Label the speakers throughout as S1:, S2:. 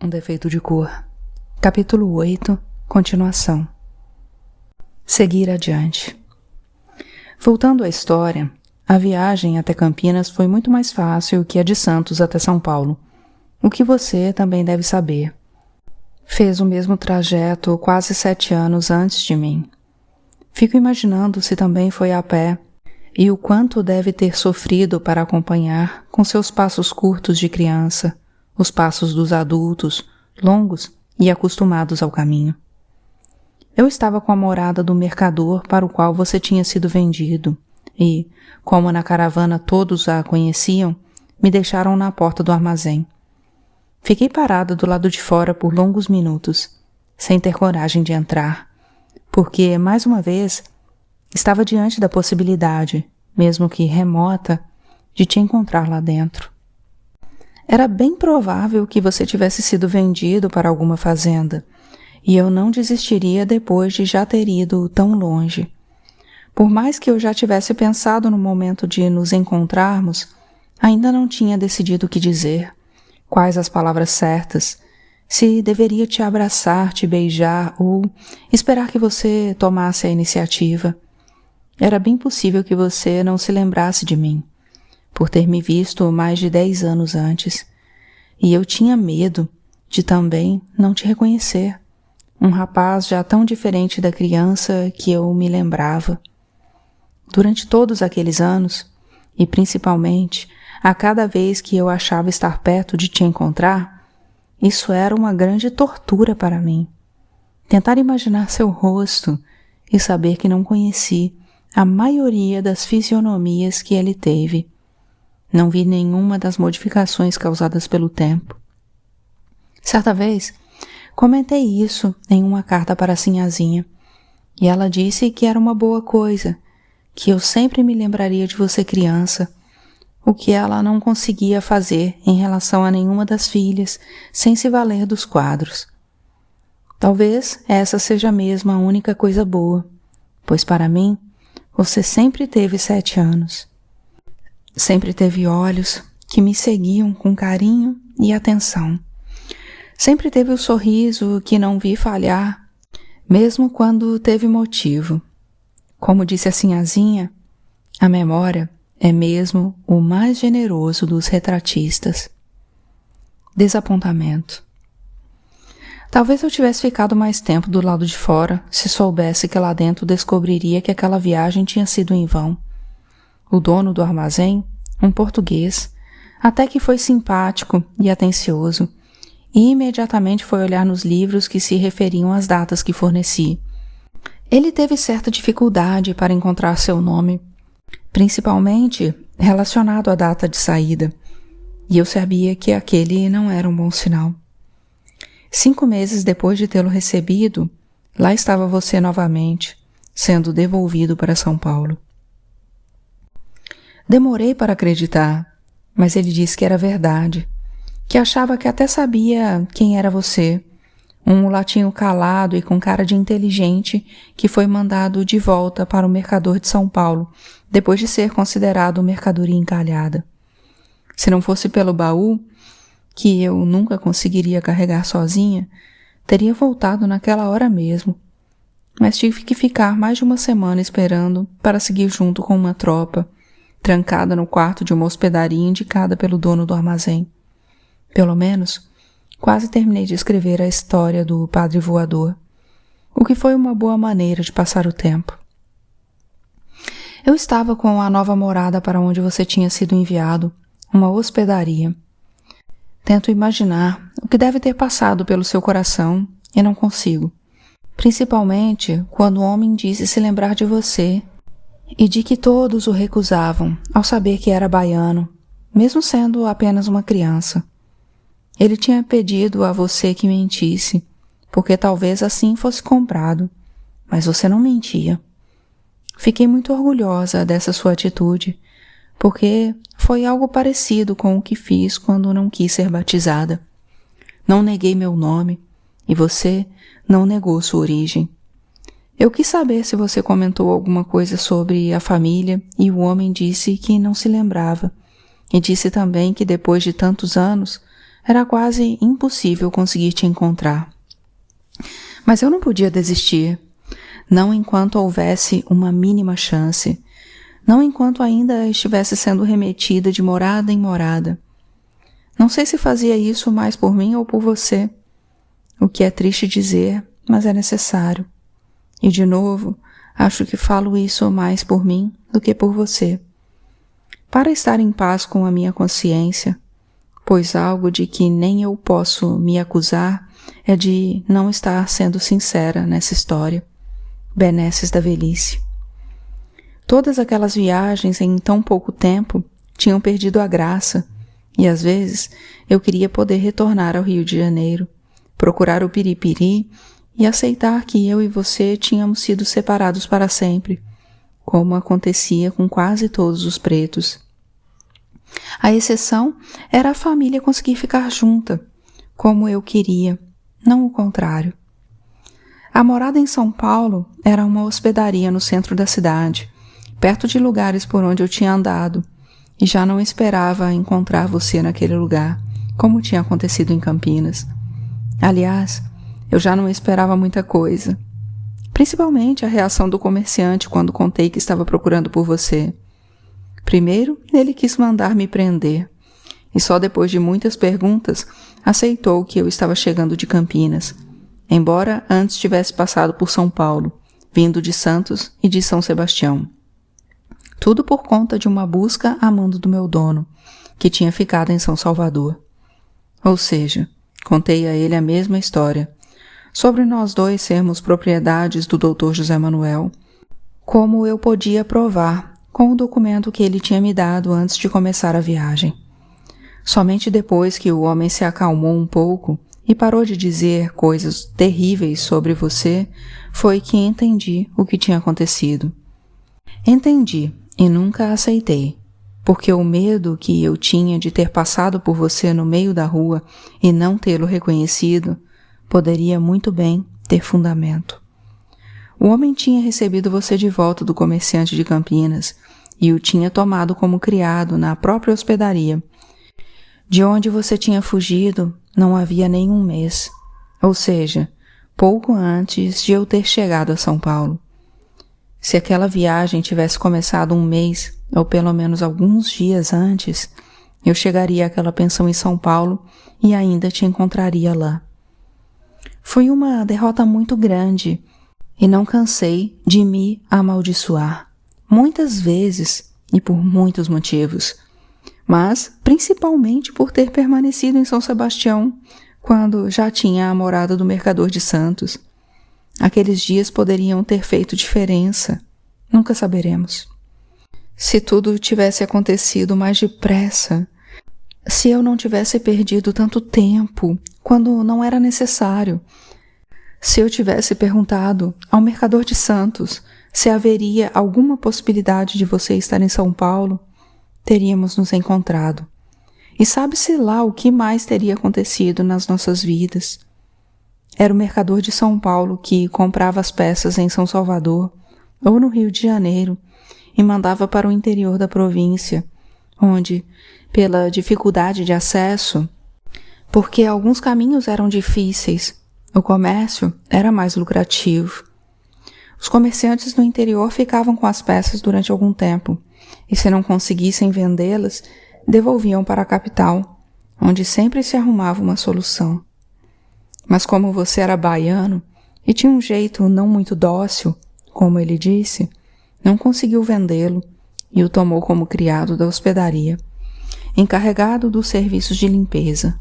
S1: Um defeito de cor. Capítulo 8. Continuação. Seguir adiante. Voltando à história, a viagem até Campinas foi muito mais fácil que a de Santos até São Paulo, o que você também deve saber. Fez o mesmo trajeto quase 7 anos antes de mim. Fico imaginando se também foi a pé e o quanto deve ter sofrido para acompanhar, com seus passos curtos de criança, os passos dos adultos, longos e acostumados ao caminho. Eu estava com a morada do mercador para o qual você tinha sido vendido e, como na caravana todos a conheciam, me deixaram na porta do armazém. Fiquei parada do lado de fora por longos minutos, sem ter coragem de entrar, porque, mais uma vez, estava diante da possibilidade, mesmo que remota, de te encontrar lá dentro. Era bem provável que você tivesse sido vendido para alguma fazenda, e eu não desistiria depois de já ter ido tão longe. Por mais que eu já tivesse pensado no momento de nos encontrarmos, ainda não tinha decidido o que dizer, quais as palavras certas, se deveria te abraçar, te beijar ou esperar que você tomasse a iniciativa. Era bem possível que você não se lembrasse de mim, por ter me visto mais de 10 anos antes, e eu tinha medo de também não te reconhecer, um rapaz já tão diferente da criança que eu me lembrava. Durante todos aqueles anos, e principalmente a cada vez que eu achava estar perto de te encontrar, isso era uma grande tortura para mim. Tentar imaginar seu rosto e saber que não conheci a maioria das fisionomias que ele teve. Não vi nenhuma das modificações causadas pelo tempo. Certa vez, comentei isso em uma carta para a Sinhazinha, e ela disse que era uma boa coisa, que eu sempre me lembraria de você criança, o que ela não conseguia fazer em relação a nenhuma das filhas, sem se valer dos quadros. Talvez essa seja mesmo a única coisa boa, pois para mim, você sempre teve 7 anos. Sempre teve olhos que me seguiam com carinho e atenção. Sempre teve o sorriso que não vi falhar, mesmo quando teve motivo. Como disse a Sinhazinha, a memória é mesmo o mais generoso dos retratistas. Desapontamento. Talvez eu tivesse ficado mais tempo do lado de fora se soubesse que lá dentro descobriria que aquela viagem tinha sido em vão. O dono do armazém, um português, até que foi simpático e atencioso, e imediatamente foi olhar nos livros que se referiam às datas que forneci. Ele teve certa dificuldade para encontrar seu nome, principalmente relacionado à data de saída, e eu sabia que aquele não era um bom sinal. 5 meses depois de tê-lo recebido, lá estava você novamente, sendo devolvido para São Paulo. Demorei para acreditar, mas ele disse que era verdade, que achava que até sabia quem era você, um mulatinho calado e com cara de inteligente que foi mandado de volta para o mercador de São Paulo, depois de ser considerado mercadoria encalhada. Se não fosse pelo baú, que eu nunca conseguiria carregar sozinha, teria voltado naquela hora mesmo. Mas tive que ficar mais de uma semana esperando para seguir junto com uma tropa, trancada no quarto de uma hospedaria indicada pelo dono do armazém. Pelo menos, quase terminei de escrever a história do padre voador, o que foi uma boa maneira de passar o tempo. Eu estava com a nova morada para onde você tinha sido enviado, uma hospedaria. Tento imaginar o que deve ter passado pelo seu coração e não consigo, principalmente quando o homem disse se lembrar de você e de que todos o recusavam ao saber que era baiano, mesmo sendo apenas uma criança. Ele tinha pedido a você que mentisse, porque talvez assim fosse comprado, mas você não mentia. Fiquei muito orgulhosa dessa sua atitude, porque foi algo parecido com o que fiz quando não quis ser batizada. Não neguei meu nome, e você não negou sua origem. Eu quis saber se você comentou alguma coisa sobre a família e o homem disse que não se lembrava. E disse também que depois de tantos anos era quase impossível conseguir te encontrar. Mas eu não podia desistir, não enquanto houvesse uma mínima chance, não enquanto ainda estivesse sendo remetida de morada em morada. Não sei se fazia isso mais por mim ou por você, o que é triste dizer, mas é necessário. E de novo, acho que falo isso mais por mim do que por você. Para estar em paz com a minha consciência, pois algo de que nem eu posso me acusar é de não estar sendo sincera nessa história. Benesses da velhice. Todas aquelas viagens em tão pouco tempo tinham perdido a graça, e às vezes eu queria poder retornar ao Rio de Janeiro, procurar o piripiri e aceitar que eu e você tínhamos sido separados para sempre, como acontecia com quase todos os pretos. A exceção era a família conseguir ficar junta, como eu queria, não o contrário. A morada em São Paulo era uma hospedaria no centro da cidade, perto de lugares por onde eu tinha andado, e já não esperava encontrar você naquele lugar, como tinha acontecido em Campinas. Aliás, eu já não esperava muita coisa, principalmente a reação do comerciante quando contei que estava procurando por você. Primeiro, ele quis mandar me prender, e só depois de muitas perguntas aceitou que eu estava chegando de Campinas, embora antes tivesse passado por São Paulo, vindo de Santos e de São Sebastião. Tudo por conta de uma busca a mando do meu dono, que tinha ficado em São Salvador. Ou seja, contei a ele a mesma história, sobre nós dois sermos propriedades do Dr. José Manuel, como eu podia provar com o documento que ele tinha me dado antes de começar a viagem. Somente depois que o homem se acalmou um pouco e parou de dizer coisas terríveis sobre você, foi que entendi o que tinha acontecido. Entendi e nunca aceitei, porque o medo que eu tinha de ter passado por você no meio da rua e não tê-lo reconhecido poderia muito bem ter fundamento. O homem tinha recebido você de volta do comerciante de Campinas e o tinha tomado como criado na própria hospedaria, de onde você tinha fugido não havia nem um mês, ou seja, pouco antes de eu ter chegado a São Paulo. Se aquela viagem tivesse começado um mês, ou pelo menos alguns dias antes, eu chegaria àquela pensão em São Paulo e ainda te encontraria lá. Foi uma derrota muito grande e não cansei de me amaldiçoar, muitas vezes e por muitos motivos, mas principalmente por ter permanecido em São Sebastião quando já tinha a morada do mercador de Santos. Aqueles dias poderiam ter feito diferença. Nunca saberemos. Se tudo tivesse acontecido mais depressa, se eu não tivesse perdido tanto tempo quando não era necessário, se eu tivesse perguntado ao mercador de Santos se haveria alguma possibilidade de você estar em São Paulo, teríamos nos encontrado. E sabe-se lá o que mais teria acontecido nas nossas vidas. Era o mercador de São Paulo que comprava as peças em São Salvador ou no Rio de Janeiro e mandava para o interior da província, onde, pela dificuldade de acesso, porque alguns caminhos eram difíceis, o comércio era mais lucrativo. Os comerciantes no interior ficavam com as peças durante algum tempo e, se não conseguissem vendê-las, devolviam para a capital, onde sempre se arrumava uma solução. Mas como você era baiano e tinha um jeito não muito dócil, como ele disse, não conseguiu vendê-lo e o tomou como criado da hospedaria, encarregado dos serviços de limpeza.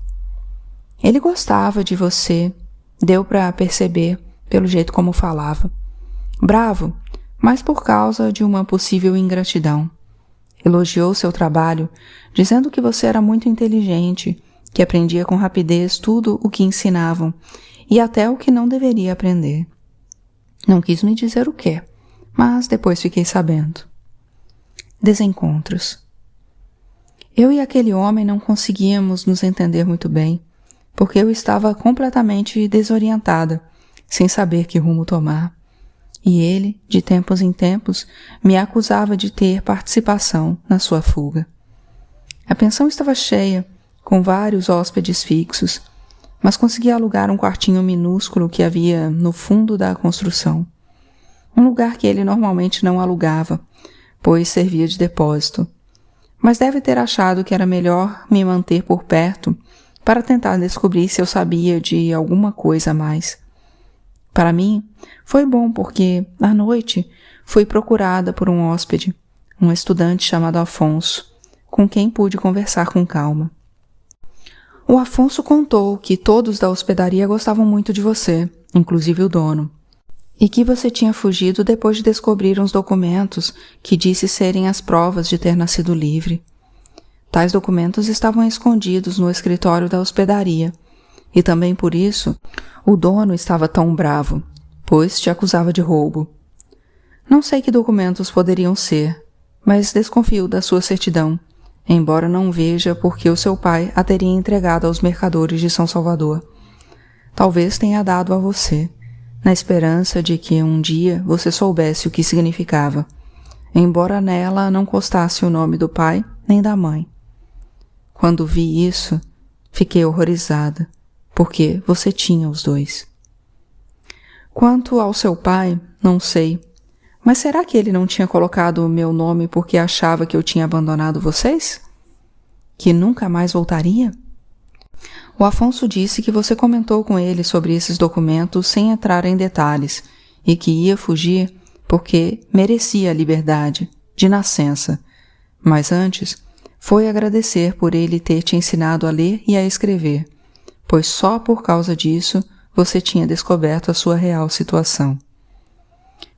S1: Ele gostava de você, deu para perceber pelo jeito como falava. Bravo, mas por causa de uma possível ingratidão. Elogiou seu trabalho, dizendo que você era muito inteligente, que aprendia com rapidez tudo o que ensinavam e até o que não deveria aprender. Não quis me dizer o quê, mas depois fiquei sabendo. Desencontros. Eu e aquele homem não conseguíamos nos entender muito bem, porque eu estava completamente desorientada, sem saber que rumo tomar. E ele, de tempos em tempos, me acusava de ter participação na sua fuga. A pensão estava cheia, com vários hóspedes fixos, mas consegui alugar um quartinho minúsculo que havia no fundo da construção. Um lugar que ele normalmente não alugava, pois servia de depósito. Mas deve ter achado que era melhor me manter por perto para tentar descobrir se eu sabia de alguma coisa a mais. Para mim, foi bom porque, à noite, fui procurada por um hóspede, um estudante chamado Afonso, com quem pude conversar com calma. O Afonso contou que todos da hospedaria gostavam muito de você, inclusive o dono, e que você tinha fugido depois de descobrir uns documentos que disse serem as provas de ter nascido livre. Tais documentos estavam escondidos no escritório da hospedaria, e também por isso o dono estava tão bravo, pois te acusava de roubo. Não sei que documentos poderiam ser, mas desconfio da sua certidão, embora não veja por que o seu pai a teria entregado aos mercadores de São Salvador. Talvez tenha dado a você, na esperança de que um dia você soubesse o que significava, embora nela não constasse o nome do pai nem da mãe. Quando vi isso, fiquei horrorizada, porque você tinha os dois. Quanto ao seu pai, não sei, mas será que ele não tinha colocado o meu nome porque achava que eu tinha abandonado vocês? Que nunca mais voltaria? O Afonso disse que você comentou com ele sobre esses documentos sem entrar em detalhes e que ia fugir porque merecia a liberdade, de nascença. Mas antes, foi agradecer por ele ter te ensinado a ler e a escrever, pois só por causa disso você tinha descoberto a sua real situação.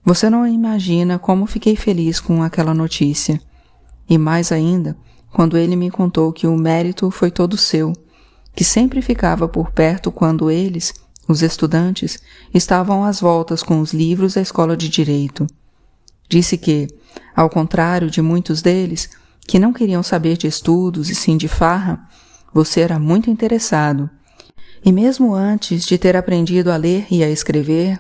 S1: Você não imagina como fiquei feliz com aquela notícia, e mais ainda quando ele me contou que o mérito foi todo seu, que sempre ficava por perto quando eles, os estudantes, estavam às voltas com os livros da escola de direito. Disse que, ao contrário de muitos deles, que não queriam saber de estudos e sim de farra, você era muito interessado. E mesmo antes de ter aprendido a ler e a escrever,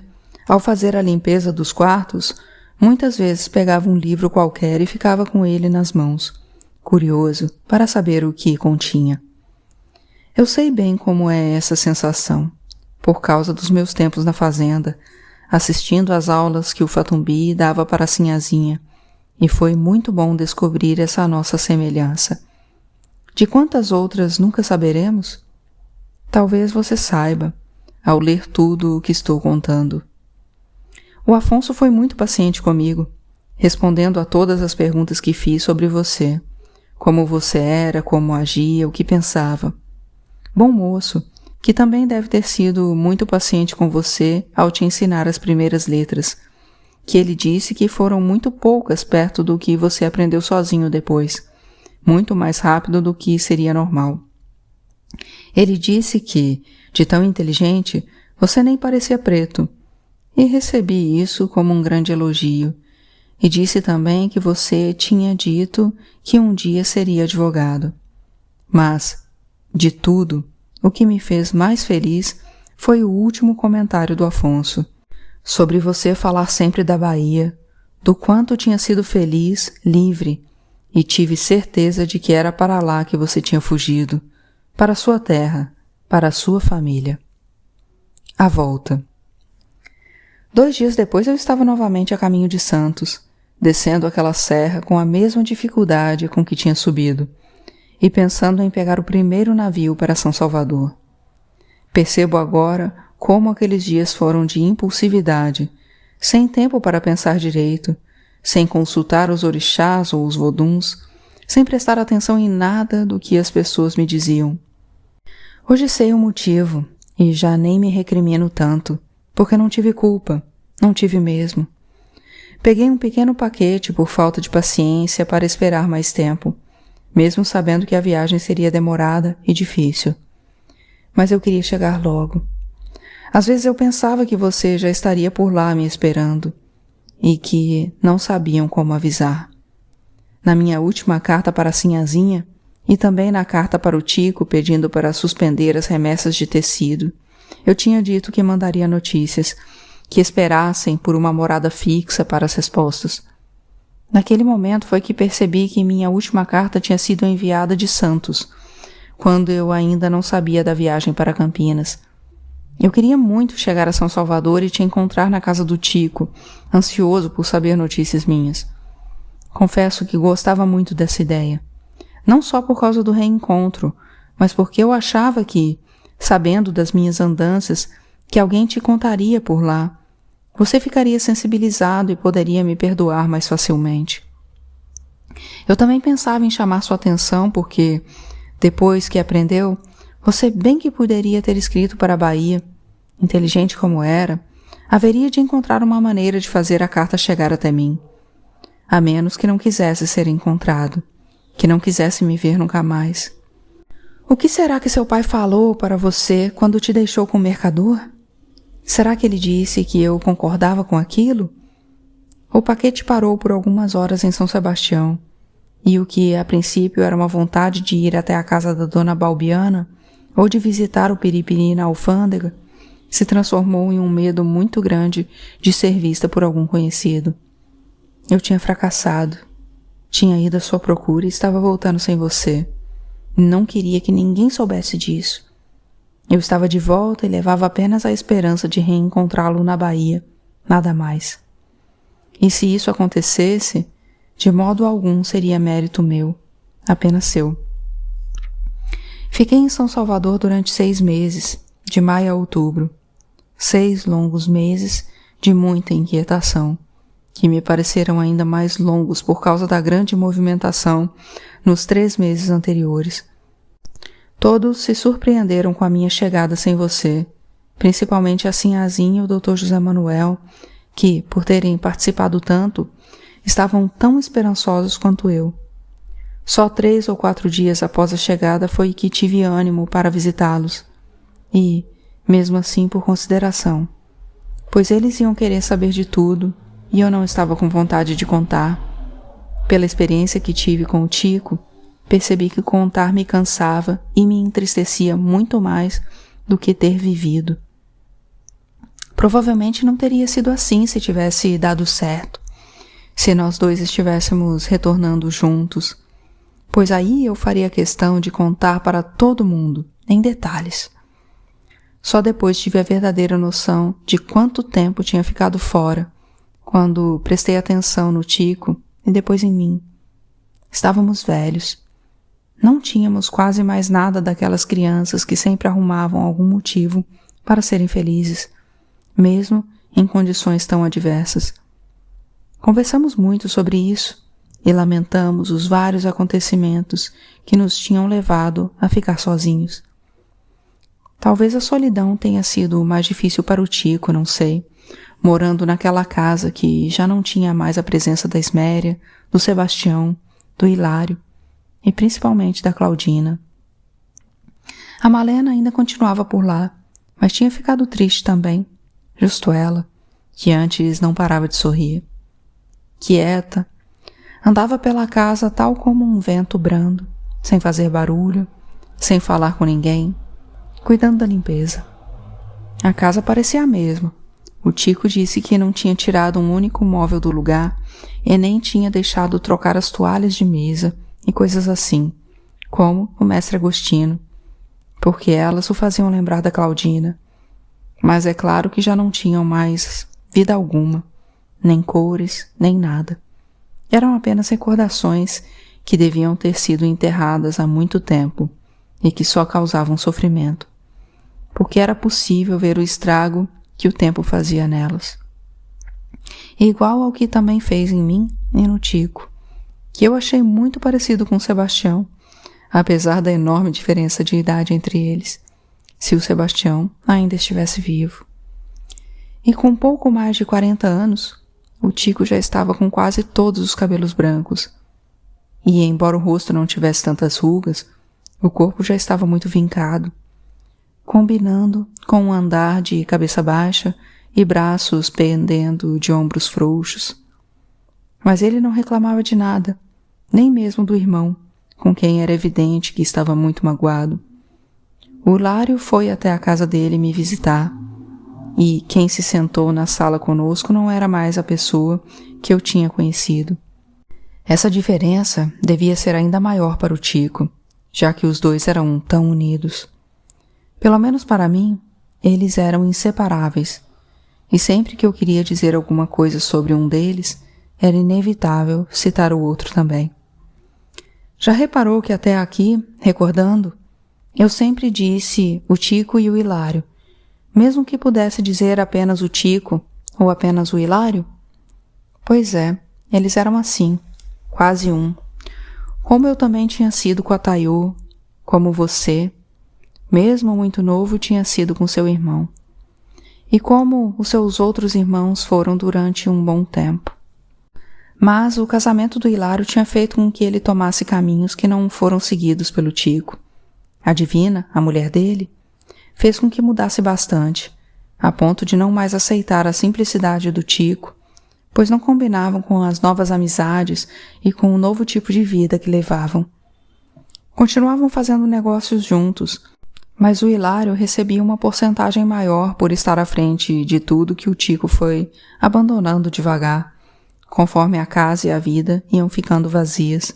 S1: ao fazer a limpeza dos quartos, muitas vezes pegava um livro qualquer e ficava com ele nas mãos, curioso para saber o que continha. Eu sei bem como é essa sensação, por causa dos meus tempos na fazenda, assistindo às aulas que o Fatumbi dava para a Sinhazinha, e foi muito bom descobrir essa nossa semelhança. De quantas outras nunca saberemos? Talvez você saiba, ao ler tudo o que estou contando. O Afonso foi muito paciente comigo, respondendo a todas as perguntas que fiz sobre você, como você era, como agia, o que pensava. Bom moço, que também deve ter sido muito paciente com você ao te ensinar as primeiras letras, que ele disse que foram muito poucas perto do que você aprendeu sozinho depois, muito mais rápido do que seria normal. Ele disse que, de tão inteligente, você nem parecia preto, e recebi isso como um grande elogio, e disse também que você tinha dito que um dia seria advogado. Mas, de tudo, o que me fez mais feliz foi o último comentário do Afonso, sobre você falar sempre da Bahia, do quanto tinha sido feliz, livre, e tive certeza de que era para lá que você tinha fugido, para sua terra, para sua família. A volta. 2 dias depois eu estava novamente a caminho de Santos, descendo aquela serra com a mesma dificuldade com que tinha subido, e pensando em pegar o primeiro navio para São Salvador. Percebo agora como aqueles dias foram de impulsividade, sem tempo para pensar direito, sem consultar os orixás ou os voduns, sem prestar atenção em nada do que as pessoas me diziam. Hoje sei o motivo, e já nem me recrimino tanto, porque não tive culpa, não tive mesmo. Peguei um pequeno paquete por falta de paciência para esperar mais tempo, mesmo sabendo que a viagem seria demorada e difícil. Mas eu queria chegar logo. Às vezes eu pensava que você já estaria por lá me esperando, e que não sabiam como avisar. Na minha última carta para a Sinhazinha, e também na carta para o Tico pedindo para suspender as remessas de tecido, eu tinha dito que mandaria notícias, que esperassem por uma morada fixa para as respostas. Naquele momento foi que percebi que minha última carta tinha sido enviada de Santos, quando eu ainda não sabia da viagem para Campinas. Eu queria muito chegar a São Salvador e te encontrar na casa do Tico, ansioso por saber notícias minhas. Confesso que gostava muito dessa ideia. Não só por causa do reencontro, mas porque eu achava que, sabendo das minhas andanças, que alguém te contaria por lá. Você ficaria sensibilizado e poderia me perdoar mais facilmente. Eu também pensava em chamar sua atenção porque, depois que aprendeu, você bem que poderia ter escrito para a Bahia. Inteligente como era, haveria de encontrar uma maneira de fazer a carta chegar até mim. A menos que não quisesse ser encontrado, que não quisesse me ver nunca mais. O que será que seu pai falou para você quando te deixou com o mercador? Será que ele disse que eu concordava com aquilo? O paquete parou por algumas horas em São Sebastião, e o que a princípio era uma vontade de ir até a casa da dona Balbiana ou de visitar o Piripiri na alfândega, se transformou em um medo muito grande de ser vista por algum conhecido. Eu tinha fracassado, tinha ido à sua procura e estava voltando sem você. Não queria que ninguém soubesse disso. Eu estava de volta e levava apenas a esperança de reencontrá-lo na Bahia, nada mais. E se isso acontecesse, de modo algum seria mérito meu, apenas seu. Fiquei em São Salvador durante 6 meses, de maio a outubro. 6 longos meses de muita inquietação, que me pareceram ainda mais longos por causa da grande movimentação nos 3 meses anteriores. Todos se surpreenderam com a minha chegada sem você, principalmente a Sinhazinha e o Dr. José Manuel, que, por terem participado tanto, estavam tão esperançosos quanto eu. Só 3 ou 4 dias após a chegada foi que tive ânimo para visitá-los, e, mesmo assim por consideração, pois eles iam querer saber de tudo e eu não estava com vontade de contar. Pela experiência que tive com o Tico, percebi que contar me cansava e me entristecia muito mais do que ter vivido. Provavelmente não teria sido assim se tivesse dado certo, se nós dois estivéssemos retornando juntos, pois aí eu faria questão de contar para todo mundo, em detalhes. Só depois tive a verdadeira noção de quanto tempo tinha ficado fora, quando prestei atenção no Tico e depois em mim. Estávamos velhos. Não tínhamos quase mais nada daquelas crianças que sempre arrumavam algum motivo para serem felizes, mesmo em condições tão adversas. Conversamos muito sobre isso e lamentamos os vários acontecimentos que nos tinham levado a ficar sozinhos. Talvez a solidão tenha sido mais difícil para o Tico, não sei, morando naquela casa que já não tinha mais a presença da Esméria, do Sebastião, do Hilário e principalmente da Claudina. A Malena ainda continuava por lá, mas tinha ficado triste também, justo ela, que antes não parava de sorrir. Quieta, andava pela casa tal como um vento brando, sem fazer barulho, sem falar com ninguém, cuidando da limpeza. A casa parecia a mesma. O Tico disse que não tinha tirado um único móvel do lugar e nem tinha deixado trocar as toalhas de mesa e coisas assim, como o mestre Agostino, porque elas o faziam lembrar da Claudina. Mas é claro que já não tinham mais vida alguma, nem cores, nem nada. Eram apenas recordações que deviam ter sido enterradas há muito tempo e que só causavam sofrimento, porque era possível ver o estrago que o tempo fazia nelas. Igual ao que também fez em mim e no Tico, que eu achei muito parecido com o Sebastião, apesar da enorme diferença de idade entre eles, se o Sebastião ainda estivesse vivo. E com pouco mais de 40 anos, o Tico já estava com quase todos os cabelos brancos, e embora o rosto não tivesse tantas rugas, o corpo já estava muito vincado, combinando com um andar de cabeça baixa e braços pendendo de ombros frouxos. Mas ele não reclamava de nada, nem mesmo do irmão, com quem era evidente que estava muito magoado. O Hilário foi até a casa dele me visitar, e quem se sentou na sala conosco não era mais a pessoa que eu tinha conhecido. Essa diferença devia ser ainda maior para o Tico, já que os dois eram tão unidos. Pelo menos para mim, eles eram inseparáveis, e sempre que eu queria dizer alguma coisa sobre um deles, era inevitável citar o outro também. Já reparou que até aqui, recordando, eu sempre disse o Tico e o Hilário, mesmo que pudesse dizer apenas o Tico ou apenas o Hilário? Pois é, eles eram assim, quase um. Como eu também tinha sido com a Tayô, como você, mesmo muito novo, tinha sido com seu irmão. E como os seus outros irmãos foram durante um bom tempo. Mas o casamento do Hilário tinha feito com que ele tomasse caminhos que não foram seguidos pelo Tico. A Divina, a mulher dele, fez com que mudasse bastante, a ponto de não mais aceitar a simplicidade do Tico, pois não combinavam com as novas amizades e com o novo tipo de vida que levavam. Continuavam fazendo negócios juntos, mas o Hilário recebia uma porcentagem maior por estar à frente de tudo que o Tico foi abandonando devagar, conforme a casa e a vida iam ficando vazias.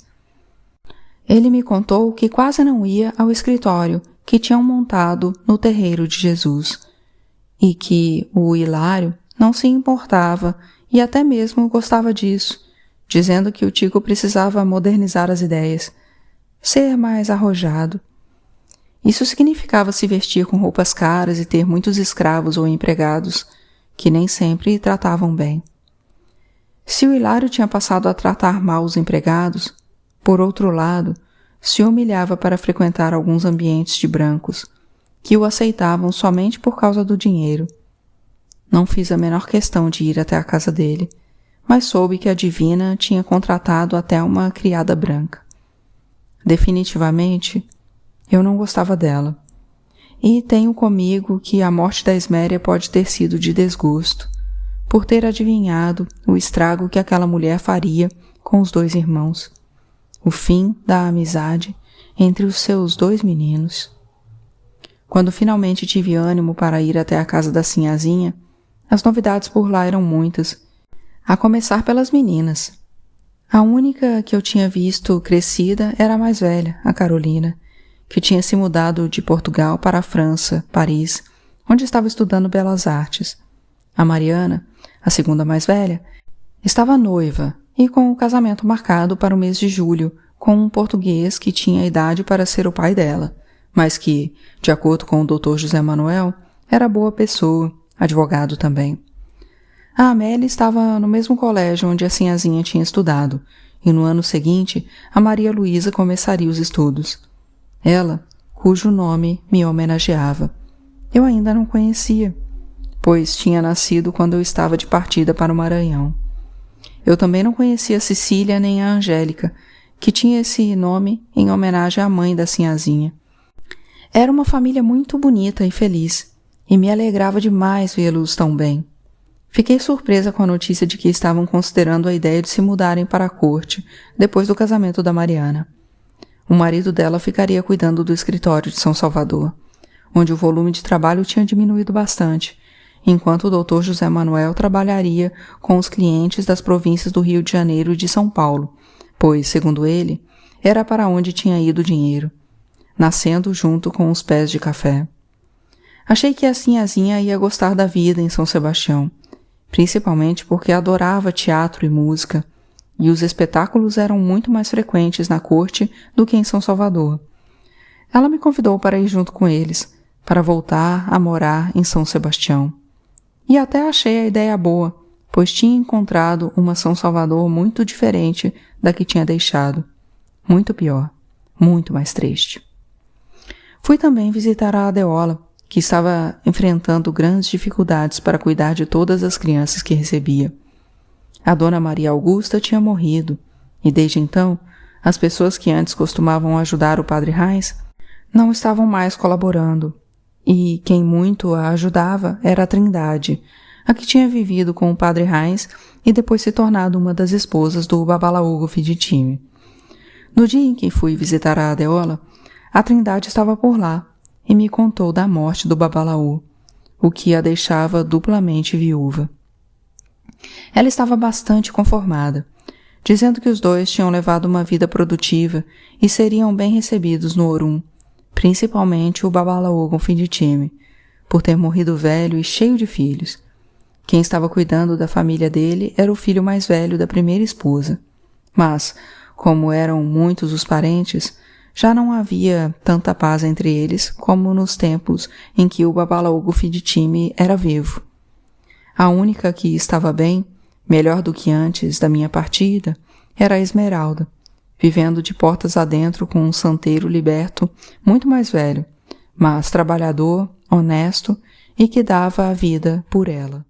S1: Ele me contou que quase não ia ao escritório que tinham montado no terreiro de Jesus, e que o Hilário não se importava e até mesmo gostava disso, dizendo que o Tico precisava modernizar as ideias, ser mais arrojado. Isso significava se vestir com roupas caras e ter muitos escravos ou empregados, que nem sempre tratavam bem. Se o Hilário tinha passado a tratar mal os empregados, por outro lado, se humilhava para frequentar alguns ambientes de brancos, que o aceitavam somente por causa do dinheiro. Não fiz a menor questão de ir até a casa dele, mas soube que a Divina tinha contratado até uma criada branca. Definitivamente, eu não gostava dela. E tenho comigo que a morte da Esméria pode ter sido de desgosto, por ter adivinhado o estrago que aquela mulher faria com os dois irmãos, o fim da amizade entre os seus dois meninos. Quando finalmente tive ânimo para ir até a casa da Sinhazinha, as novidades por lá eram muitas, a começar pelas meninas. A única que eu tinha visto crescida era a mais velha, a Carolina, que tinha se mudado de Portugal para a França, Paris, onde estava estudando Belas Artes. A Mariana, a segunda mais velha, estava noiva e com o casamento marcado para o mês de julho com um português que tinha idade para ser o pai dela, mas que, de acordo com o Dr. José Manuel, era boa pessoa, advogado também. A Amélia estava no mesmo colégio onde a Sinhazinha tinha estudado, e no ano seguinte a Maria Luísa começaria os estudos. Ela, cujo nome me homenageava. Eu ainda não conhecia, pois tinha nascido quando eu estava de partida para o Maranhão. Eu também não conhecia a Cecília nem a Angélica, que tinha esse nome em homenagem à mãe da Sinhazinha. Era uma família muito bonita e feliz, e me alegrava demais vê-los tão bem. Fiquei surpresa com a notícia de que estavam considerando a ideia de se mudarem para a corte depois do casamento da Mariana. O marido dela ficaria cuidando do escritório de São Salvador, onde o volume de trabalho tinha diminuído bastante, enquanto o Dr. José Manuel trabalharia com os clientes das províncias do Rio de Janeiro e de São Paulo, pois, segundo ele, era para onde tinha ido o dinheiro, nascendo junto com os pés de café. Achei que a Sinhazinha ia gostar da vida em São Sebastião, principalmente porque adorava teatro e música, e os espetáculos eram muito mais frequentes na corte do que em São Salvador. Ela me convidou para ir junto com eles, para voltar a morar em São Sebastião. E até achei a ideia boa, pois tinha encontrado uma São Salvador muito diferente da que tinha deixado. Muito pior, muito mais triste. Fui também visitar a Adeola, que estava enfrentando grandes dificuldades para cuidar de todas as crianças que recebia. A dona Maria Augusta tinha morrido, e desde então, as pessoas que antes costumavam ajudar o padre Reis não estavam mais colaborando, e quem muito a ajudava era a Trindade, a que tinha vivido com o padre Reis e depois se tornado uma das esposas do Babalaúgo Fiditime. No dia em que fui visitar a Adeola, a Trindade estava por lá e me contou da morte do Babalaú, o que a deixava duplamente viúva. Ela estava bastante conformada. dizendo que os dois tinham levado uma vida produtiva e seriam bem recebidos no Orum, principalmente o Babalawogon Finditime, por ter morrido velho e cheio de filhos. Quem estava cuidando da família dele era o filho mais velho da primeira esposa. Mas, como eram muitos os parentes, já não havia tanta paz entre eles como nos tempos em que o Babalawogon Finditime era vivo. A única que estava bem, melhor do que antes da minha partida, era a Esmeralda, vivendo de portas adentro com um santeiro liberto muito mais velho, mas trabalhador, honesto e que dava a vida por ela.